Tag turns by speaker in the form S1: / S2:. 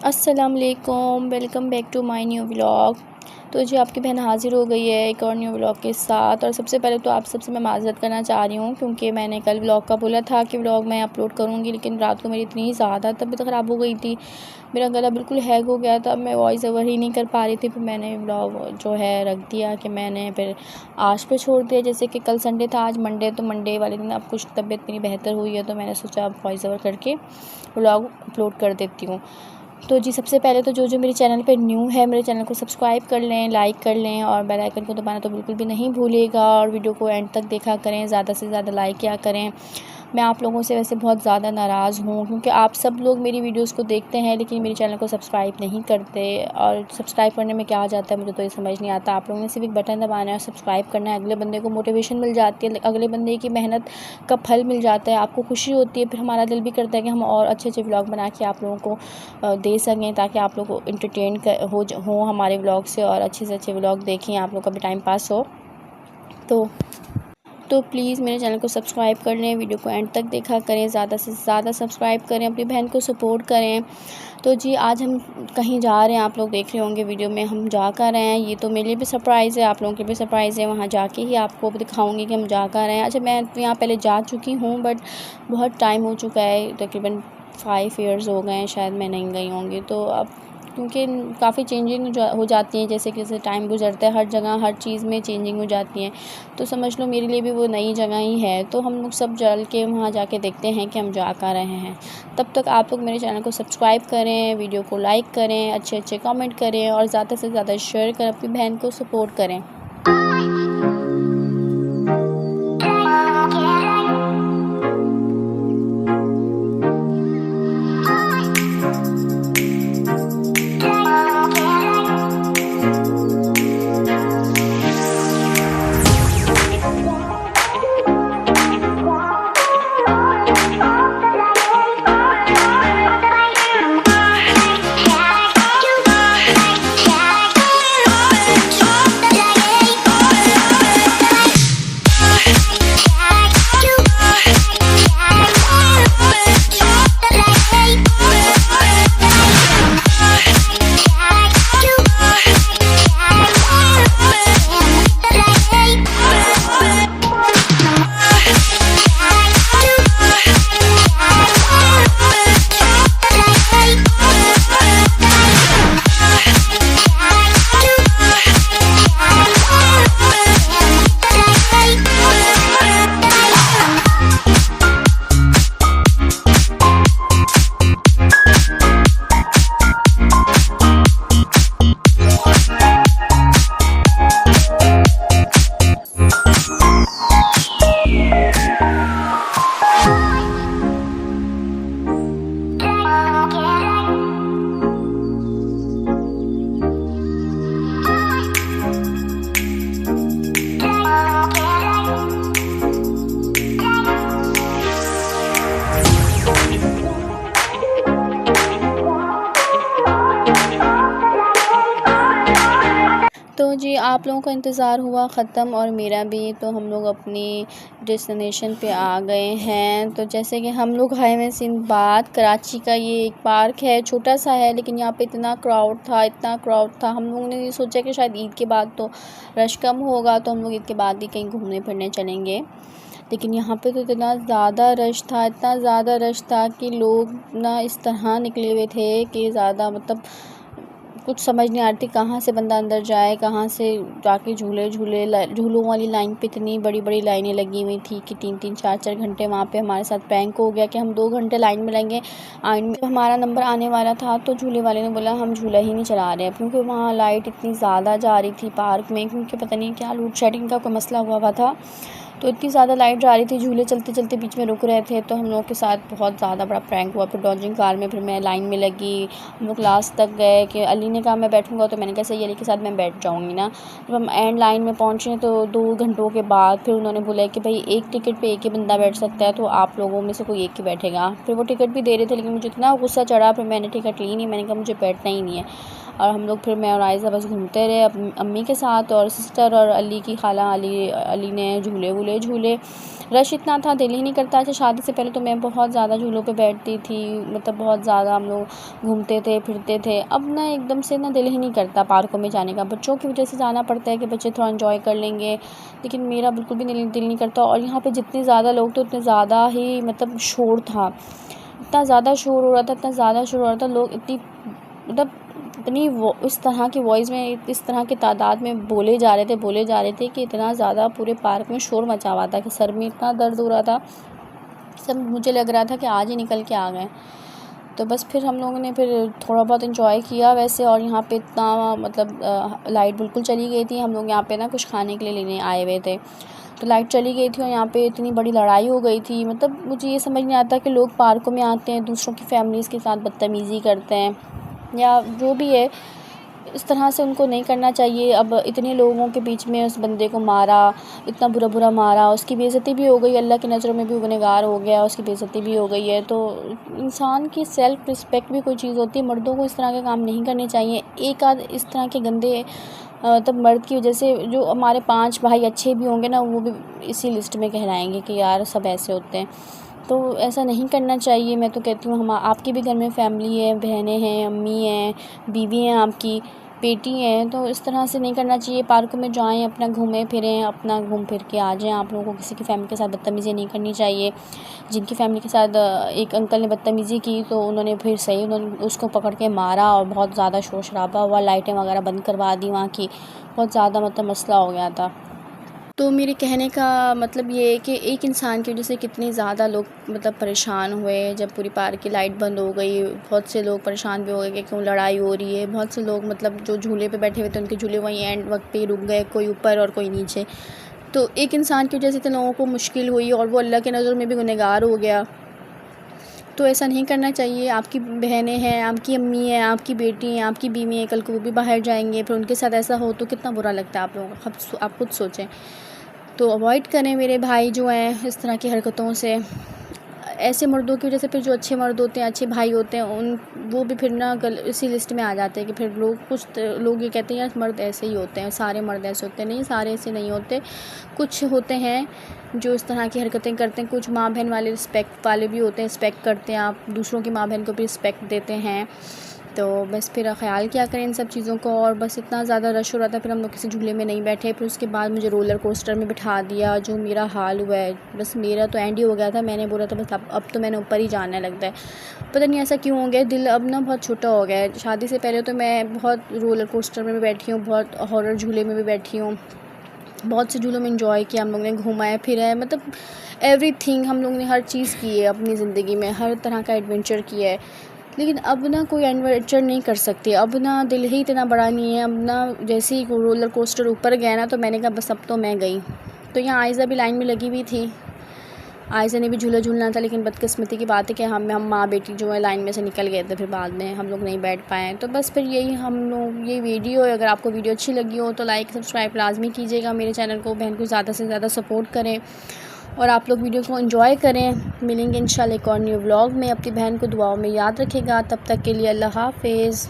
S1: अस्सलाम वालेकुम, welcome back to my new vlog. तो जी आपकी बहन हाज़िर हो गई है एक और न्यू व्लॉग के साथ। और सबसे पहले तो आप सबसे मैं माज़रत करना चाह रही हूँ, क्योंकि मैंने कल व्लॉग का बोला था कि व्लॉग मैं अपलोड करूँगी, लेकिन रात को मेरी इतनी ज़्यादा तबीयत ख़राब हो गई थी, मेरा गला बिल्कुल हैग हो गया था, मैं वॉइस ओवर ही नहीं कर पा रही थी। फिर मैंने व्लॉग जो है रख दिया कि मैंने फिर आज पे छोड़ दिया। जैसे कि कल संडे था, आज मंडे, तो मंडे वाले दिन अब कुछ तबीयत मेरी बेहतर हुई है, तो मैंने सोचा अब वॉइस ओवर करके व्लॉग अपलोड कर देती हूँ। तो जी सबसे पहले तो जो मेरे चैनल पे न्यू है, मेरे चैनल को सब्सक्राइब कर लें, लाइक कर लें और बेल आइकन को दबाना तो बिल्कुल भी नहीं भूलिएगा। और वीडियो को एंड तक देखा करें, ज़्यादा से ज़्यादा लाइक किया करें। मैं आप लोगों से वैसे बहुत ज़्यादा नाराज़ हूँ, क्योंकि आप सब लोग मेरी वीडियोस को देखते हैं लेकिन मेरे चैनल को सब्सक्राइब नहीं करते। और सब्सक्राइब करने में क्या आ जाता है मुझे तो ये समझ नहीं आता। आप लोगों ने सिर्फ एक बटन दबाना है और सब्सक्राइब करना है, अगले बंदे को मोटिवेशन मिल जाती है, अगले बंदे की मेहनत का फल मिल जाता है, आपको खुशी होती है। फिर हमारा दिल भी करता है कि हम और अच्छे अच्छे व्लॉग बना के आप लोगों को दे सकें, ताकि आप लोग इंटरटेन हो हमारे व्लॉग से और अच्छे से अच्छे व्लॉग देखें, आप लोग का भी टाइम पास हो। तो प्लीज़ मेरे चैनल को सब्सक्राइब कर लें, वीडियो को एंड तक देखा करें, ज़्यादा से ज़्यादा सब्सक्राइब करें, अपनी बहन को सपोर्ट करें। तो जी आज हम कहीं जा रहे हैं, आप लोग देख रहे होंगे वीडियो में हम जा कर रहे हैं। ये तो मेरे लिए भी सरप्राइज़ है, आप लोगों के भी सरप्राइज़ है, वहाँ जाके ही आपको भी दिखाऊंगी कि हम जा कर रहे हैं। अच्छा, मैं तो यहाँ पहले जा चुकी हूँ, बट बहुत टाइम हो चुका है, तकरीबन 5 ईयर्स हो गए हैं शायद मैं नहीं गई होंगी। तो अब क्योंकि काफ़ी चेंजिंग हो जाती हैं, जैसे जैसे टाइम गुजरता है, हर जगह हर चीज़ में चेंजिंग हो जाती हैं, तो समझ लो मेरे लिए भी वो नई जगह ही है। तो हम लोग सब चल के वहाँ जाके देखते हैं कि हम जा कर रहे हैं। तब तक आप लोग मेरे चैनल को सब्सक्राइब करें, वीडियो को लाइक करें, अच्छे अच्छे कमेंट करें और ज़्यादा से ज़्यादा शेयर करें, अपनी बहन को सपोर्ट करें। तो जी आप लोगों का इंतज़ार हुआ ख़त्म और मेरा भी। तो हम लोग अपनी डेस्टिनेशन पे आ गए हैं। तो जैसे कि हम लोग आए हुए सिंदबाद, कराची का ये एक पार्क है, छोटा सा है, लेकिन यहाँ पे इतना क्राउड था, इतना क्राउड था। हम लोगों ने ये सोचा कि शायद ईद के बाद तो रश कम होगा, तो हम लोग ईद के बाद ही कहीं घूमने फिरने चलेंगे। लेकिन यहाँ पे तो इतना ज़्यादा रश था, इतना ज़्यादा रश था कि लोग ना इस तरह निकले हुए थे कि ज़्यादा मतलब कुछ समझ नहीं आ रही थी कहाँ से बंदा अंदर जाए, कहाँ से जाके झूलों वाली लाइन पे इतनी बड़ी बड़ी लाइनें लगी हुई थी कि 3-3 4-4 घंटे वहाँ पे हमारे साथ प्रैंक हो गया कि हम 2 घंटे लाइन में लगेंगे। एंड में हमारा नंबर आने वाला था तो झूले वाले ने बोला हम झूला ही नहीं चला रहे हैं, क्योंकि वहाँ लाइट इतनी ज़्यादा जा रही थी पार्क में, क्योंकि पता नहीं क्या लोड शेडिंग का कोई मसला हुआ था। तो इतनी ज़्यादा लाइट जा रही थी, झूले चलते चलते बीच में रुक रहे थे, तो हम लोगों के साथ बहुत ज़्यादा बड़ा प्रैंक हुआ। फिर डॉजिंग कार में फिर मैं लाइन में लगी, हम लोग लास्ट तक गए कि अली ने कहा मैं बैठूंगा, तो मैंने कहा सही, अली के साथ मैं बैठ जाऊंगी ना। जब हम एंड लाइन में पहुँचे तो 2 घंटों के बाद फिर उन्होंने बोला कि भाई एक टिकट पर एक ही बंदा बैठ सकता है, तो आप लोगों में से कोई एक ही बैठेगा। फिर वो टिकट भी दे रहे थे, लेकिन मुझे इतना गुस्सा चढ़ा, फिर मैंने टिकट ली नहीं, मैंने कहा मुझे बैठना ही नहीं है। और हम लोग फिर मैं और आयज़ा बस घूमते रहे अम्मी के साथ, और सिस्टर और अली की खाला अली ने झूले झूले झूले, रश इतना था दिल ही नहीं करता। अच्छा शादी से पहले तो मैं बहुत ज़्यादा झूलों पे बैठती थी, मतलब बहुत ज़्यादा हम लोग घूमते थे फिरते थे। अब ना एकदम से ना दिल ही नहीं करता पार्कों में जाने का। बच्चों की वजह से जाना पड़ता है कि बच्चे थोड़ा एंजॉय कर लेंगे, लेकिन मेरा बिल्कुल भी दिल नहीं करता। और यहाँ पे जितने ज़्यादा लोग थे उतने ज़्यादा ही मतलब शोर था, इतना ज़्यादा शोर हो रहा था, इतना ज़्यादा शोर हो रहा था। लोग इतनी मतलब इतनी वो इस तरह की वॉइस में, इस तरह की तादाद में बोले जा रहे थे कि इतना ज़्यादा पूरे पार्क में शोर मचा हुआ था कि सर में इतना दर्द हो रहा था। सब मुझे लग रहा था कि आज ही निकल के आ गए। तो बस फिर हम लोगों ने फिर थोड़ा बहुत एंजॉय किया वैसे। और यहाँ पे इतना मतलब लाइट बिल्कुल चली गई थी। हम लोग यहाँ पे ना कुछ खाने के लिए लेने आए हुए थे, तो लाइट चली गई थी और यहाँ पे इतनी बड़ी लड़ाई हो गई थी। मतलब मुझे ये समझ नहीं आता कि लोग पार्कों में आते हैं, दूसरों की फैमिलीज़ के साथ बदतमीज़ी करते हैं या जो भी है, इस तरह से उनको नहीं करना चाहिए। अब इतने लोगों के बीच में उस बंदे को मारा, इतना बुरा मारा, उसकी बेइज़्ज़ती भी हो गई, अल्लाह की नज़रों में भी वो गुनहगार हो गया, उसकी बेइज़्ज़ती भी हो गई है। तो इंसान की सेल्फ़ रिस्पेक्ट भी कोई चीज़ होती है। मर्दों को इस तरह के काम नहीं करने चाहिए। एक आध इस तरह के गंदे तब मर्द की वजह से जो हमारे 5 भाई अच्छे भी होंगे ना, वो भी इसी लिस्ट में कहलाएंगे कि यार सब ऐसे होते हैं। तो ऐसा नहीं करना चाहिए। मैं तो कहती हूँ आपकी भी घर में फैमिली है, बहनें हैं, अम्मी हैं, बीवी हैं, आपकी बेटी हैं, तो इस तरह से नहीं करना चाहिए। पार्कों में जाएं, अपना घूमें फिरें, अपना घूम फिर के आ जाएं। आप लोगों को किसी की फैमिली के साथ बदतमीज़ी नहीं करनी चाहिए। जिनकी फैमिली के साथ एक अंकल ने बदतमीज़ी की तो उन्होंने फिर सही उन्होंने उसको पकड़ के मारा और बहुत ज़्यादा शोर शराबा हुआ, लाइटें वगैरह बंद करवा दी वहाँ की, बहुत ज़्यादा मतलब मसला हो गया था। तो मेरे कहने का मतलब ये है कि एक इंसान की वजह से कितने ज़्यादा लोग मतलब परेशान हुए। जब पूरी पार्क की लाइट बंद हो गई, बहुत से लोग परेशान भी हो गए कि क्यों लड़ाई हो रही है। बहुत से लोग मतलब जो झूले पे बैठे हुए थे उनके झूले वहीं एंड वक्त पे ही रुक गए, कोई ऊपर और कोई नीचे। तो एक इंसान की वजह से इतने लोगों को मुश्किल हुई और वो अल्लाह की नज़र में भी गुनहगार हो गया। तो ऐसा नहीं करना चाहिए। आपकी बहनें हैं, आपकी अम्मी हैं, आपकी बेटी हैं, आपकी बीवी हैं, कल को वो भी बाहर जाएंगे, फिर उनके साथ ऐसा हो तो कितना बुरा लगता है आप लोगों को। आप खुद सोचें। तो अवॉइड करें मेरे भाई जो हैं इस तरह की हरकतों से। ऐसे मर्दों की वजह से फिर जो अच्छे मर्द होते हैं, अच्छे भाई होते हैं, वो भी फिर ना इसी लिस्ट में आ जाते हैं कि फिर कुछ लोग ये कहते हैं यार मर्द ऐसे ही होते हैं, सारे मर्द ऐसे होते हैं। नहीं, सारे ऐसे नहीं होते। कुछ होते हैं जो इस तरह की हरकतें करते हैं। कुछ माँ बहन वाले रिस्पेक्ट वाले भी होते हैं, रिस्पेक्ट करते हैं, आप दूसरों की माँ बहन को भी रिस्पेक्ट देते हैं। तो बस फिर ख़्याल किया करें इन सब चीज़ों को। और बस इतना ज़्यादा रश हो रहा था, फिर हम लोग किसी झूले में नहीं बैठे। फिर उसके बाद मुझे रोलर कोस्टर में बिठा दिया, जो मेरा हाल हुआ है, बस मेरा तो एंड ही हो गया था। मैंने बोला था बस अब तो मैंने ऊपर ही जाने लगता है। पता नहीं ऐसा क्यों हो गया, दिल अब ना बहुत छोटा हो गया है। शादी से पहले तो मैं बहुत रोलर कोस्टर में भी बैठी हूँ, बहुत हॉरर झूले में भी बैठी हूँ, बहुत से झूलों में एंजॉय किया हम लोग ने, घूमा है फिरा है, मतलब एवरीथिंग हम लोग ने हर चीज़ की है अपनी ज़िंदगी में, हर तरह का एडवेंचर किया है। लेकिन अब ना कोई एडवेंचर नहीं कर सकती। अब ना दिल ही इतना बड़ा नहीं है। अब ना जैसे ही रोलर कोस्टर ऊपर गया ना, तो मैंने कहा बस अब तो मैं गई। तो यहाँ आयज़ा भी लाइन में लगी हुई थी, आयज़ा ने भी झूला झूलना था, लेकिन बदकिस्मती की बात है कि हम माँ बेटी जो है लाइन में से निकल गए थे। फिर बाद में हम लोग नहीं बैठ पाए। तो बस फिर यही हम लोग ये वीडियो है, अगर आपको वीडियो अच्छी लगी हो तो लाइक सब्सक्राइब लाजमी कीजिएगा मेरे चैनल को। बहन को ज़्यादा से ज़्यादा सपोर्ट करें और आप लोग वीडियो को एंजॉय करें। मिलेंगे इंशाल्लाह एक और न्यू व्लॉग में। अपनी बहन को दुआओं में याद रखिएगा। तब तक के लिए अल्लाह हाफ़िज़।